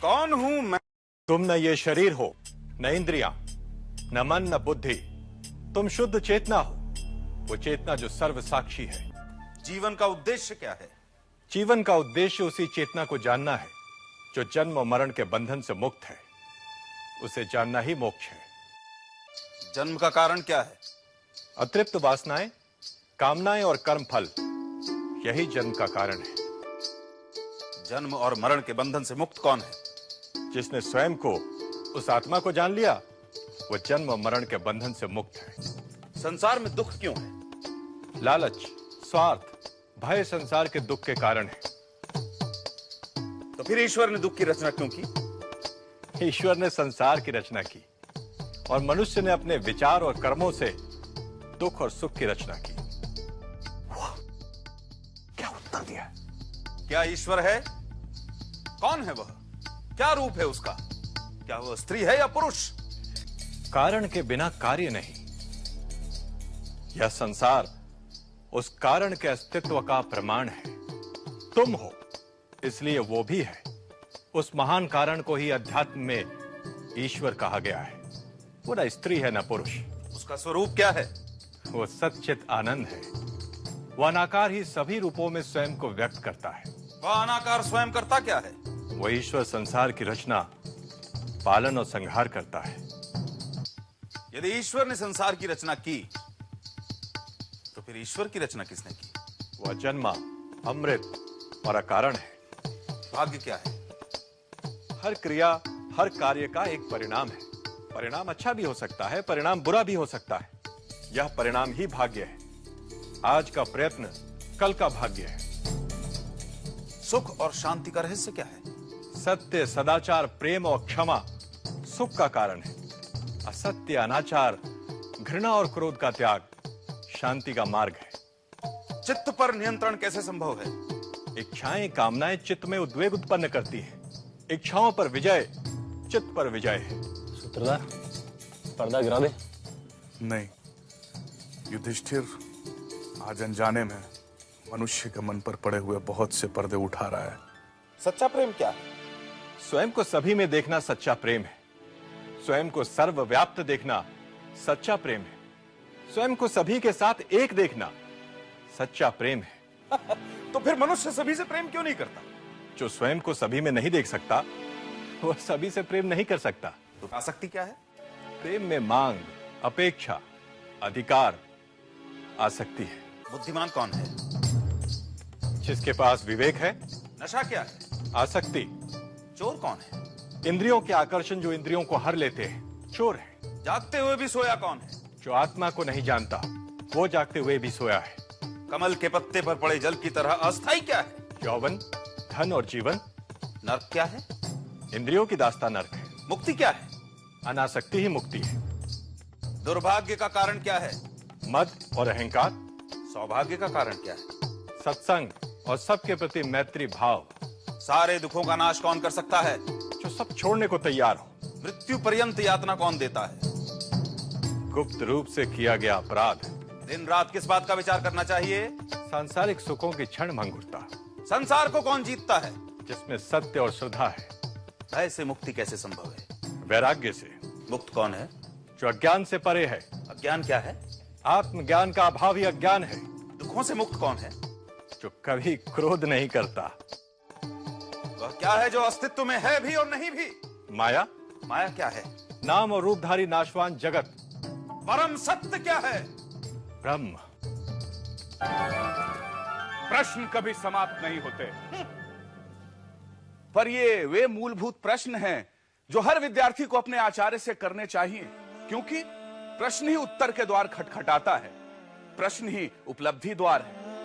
कौन हूं मैं? तुम न ये शरीर हो, न इंद्रियां, न मन, न बुद्धि। तुम शुद्ध चेतना हो, वो चेतना जो सर्व साक्षी है। जीवन का उद्देश्य क्या है? जीवन का उद्देश्य उसी चेतना को जानना है जो जन्म और मरण के बंधन से मुक्त है। उसे जानना ही मोक्ष है। जन्म का कारण क्या है? अतृप्त वासनाएं, कामनाएं और कर्म फल, यही जन्म का कारण है। जन्म और मरण के बंधन से मुक्त कौन है? जिसने स्वयं को, उस आत्मा को जान लिया, वो जन्म और मरण के बंधन से मुक्त है। संसार में दुख क्यों है? लालच, स्वार्थ, भय संसार के दुख के कारण है। तो फिर ईश्वर ने दुख की रचना क्यों की? ईश्वर ने संसार की रचना की और मनुष्य ने अपने विचार और कर्मों से दुख और सुख की रचना की। क्या उत्तर दिया? क्या ईश्वर है? कौन है वह? क्या रूप है उसका? क्या वह स्त्री है या पुरुष? कारण के बिना कार्य नहीं। यह संसार उस कारण के अस्तित्व का प्रमाण है। तुम हो, इसलिए वो भी है। उस महान कारण को ही अध्यात्म में ईश्वर कहा गया है। वो न स्त्री है न पुरुष। उसका स्वरूप क्या है? वो सच्चित आनंद है। वह अनाकार ही सभी रूपों में स्वयं को व्यक्त करता है। वह अनाकार स्वयं करता क्या है? वो ईश्वर संसार की रचना, पालन और संहार करता है। यदि ईश्वर ने संसार की रचना की, तो फिर ईश्वर की रचना किसने की? वह जन्मा, अमृत और अकारण है। भाग्य क्या है? हर क्रिया, हर कार्य का एक परिणाम है। परिणाम अच्छा भी हो सकता है, परिणाम बुरा भी हो सकता है। यह परिणाम ही भाग्य है। आज का प्रयत्न कल का भाग्य है। सुख और शांति का रहस्य क्या है? सत्य, सदाचार, प्रेम और क्षमा सुख का कारण है। असत्य, अनाचार, घृणा और क्रोध का त्याग शांति का मार्ग है। चित्त पर नियंत्रण कैसे संभव है? इच्छाएं, कामनाएं चित्त में उद्वेग उत्पन्न करती हैं। इच्छाओं पर विजय चित्त पर विजय है। सूत्रधार, पर्दा गिरा दे। नहीं, युधिष्ठिर आज अनजाने में मनुष्य के मन पर पड़े हुए बहुत से पर्दे उठा रहा है। सच्चा प्रेम क्या है? स्वयं को सभी में देखना सच्चा प्रेम है। स्वयं को सर्वव्याप्त देखना सच्चा प्रेम है। स्वयं को सभी के साथ एक देखना सच्चा प्रेम है। तो फिर मनुष्य सभी से प्रेम क्यों नहीं करता? जो स्वयं को सभी में नहीं देख सकता, वह सभी से प्रेम नहीं कर सकता। तो आसक्ति क्या है? प्रेम में मांग, अपेक्षा, अधिकार, आसक्ति है। बुद्धिमान कौन है? जिसके पास विवेक है। नशा क्या है? आसक्ति। चोर कौन है? इंद्रियों के आकर्षण जो इंद्रियों को हर लेते हैं, चोर है। जागते हुए भी सोया कौन है? जो आत्मा को नहीं जानता, वो जागते हुए भी सोया है। कमल के पत्ते पर पड़े जल की तरह अस्थाई क्या है? यौवन, धन और जीवन। नर्क क्या है? इंद्रियों की दास्ता नर्क है। मुक्ति क्या है? अनासक्ति ही मुक्ति है। दुर्भाग्य का कारण क्या है? मद और अहंकार। सौभाग्य का कारण क्या है? सत्संग और सबके प्रति मैत्री भाव। सारे दुखों का नाश कौन कर सकता है? जो सब छोड़ने को तैयार हो। मृत्यु पर्यंत यातना कौन देता है? गुप्त रूप से किया गया अपराध। दिन रात किस बात का विचार करना चाहिए? सांसारिक सुखों की क्षण भंगुरता। संसार को कौन जीतता है? जिसमें सत्य और श्रद्धा है। भय से मुक्ति कैसे संभव है? वैराग्य से। मुक्त कौन है? जो अज्ञान से परे है। अज्ञान क्या है? आत्मज्ञान का अभाव ही अज्ञान है। दुखों से मुक्त कौन है? जो कभी क्रोध नहीं करता। वह क्या है जो अस्तित्व में है भी और नहीं भी? माया। माया क्या है? नाम और रूपधारी नाशवान जगत। परम सत्य क्या है? ब्रह्म। प्रश्न कभी समाप्त नहीं होते, पर ये वे मूलभूत प्रश्न हैं जो हर विद्यार्थी को अपने आचार्य से करने चाहिए, क्योंकि प्रश्न ही उत्तर के द्वार खटखटाता है। प्रश्न ही उपलब्धि द्वार है।